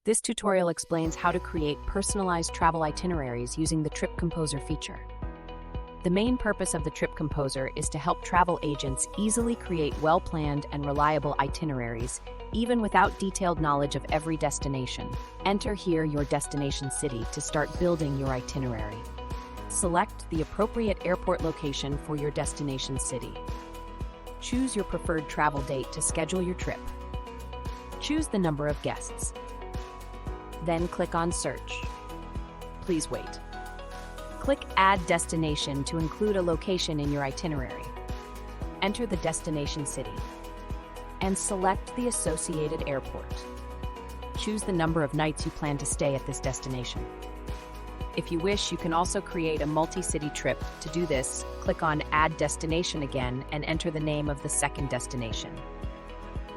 This tutorial explains how to create personalized travel itineraries using the Trip Composer feature. The main purpose of the Trip Composer is to help travel agents easily create well-planned and reliable itineraries, even without detailed knowledge of every destination. Enter here your destination city to start building your itinerary. Select the appropriate airport location for your destination city. Choose your preferred travel date to schedule your trip. Choose the number of guests. Then click on Search. Please wait. Click Add Destination to include a location in your itinerary. Enter the destination city and select the associated airport. Choose the number of nights you plan to stay at this destination. If you wish, you can also create a multi-city trip. To do this, click on Add Destination again and enter the name of the second destination.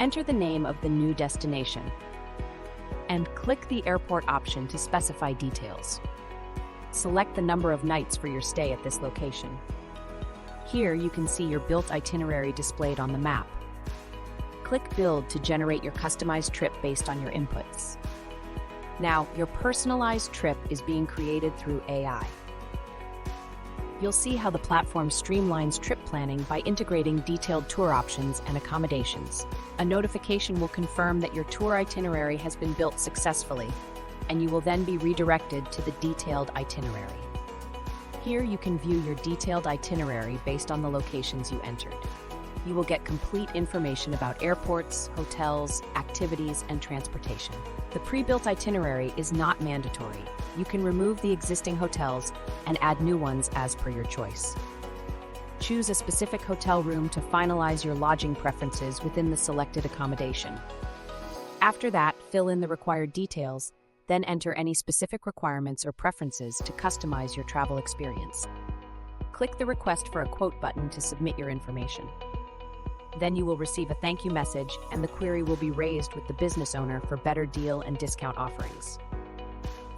Enter the name of the new destination and click the airport option to specify details. Select the number of nights for your stay at this location. Here you can see your built itinerary displayed on the map. Click Build to generate your customized trip based on your inputs. Now, your personalized trip is being created through AI. You'll see how the platform streamlines trip planning by integrating detailed tour options and accommodations. A notification will confirm that your tour itinerary has been built successfully, and you will then be redirected to the detailed itinerary. Here you can view your detailed itinerary based on the locations you entered. You will get complete information about airports, hotels, activities, and transportation. The pre-built itinerary is not mandatory. You can remove the existing hotels and add new ones as per your choice. Choose a specific hotel room to finalize your lodging preferences within the selected accommodation. After that, fill in the required details, then enter any specific requirements or preferences to customize your travel experience. Click the Request for a Quote button to submit your information. Then you will receive a thank you message, and the query will be raised with the business owner for better deal and discount offerings.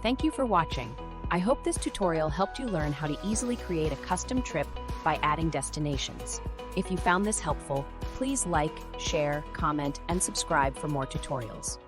Thank you for watching. I hope this tutorial helped you learn how to easily create a custom trip by adding destinations. If you found this helpful, please like, share, comment, and subscribe for more tutorials.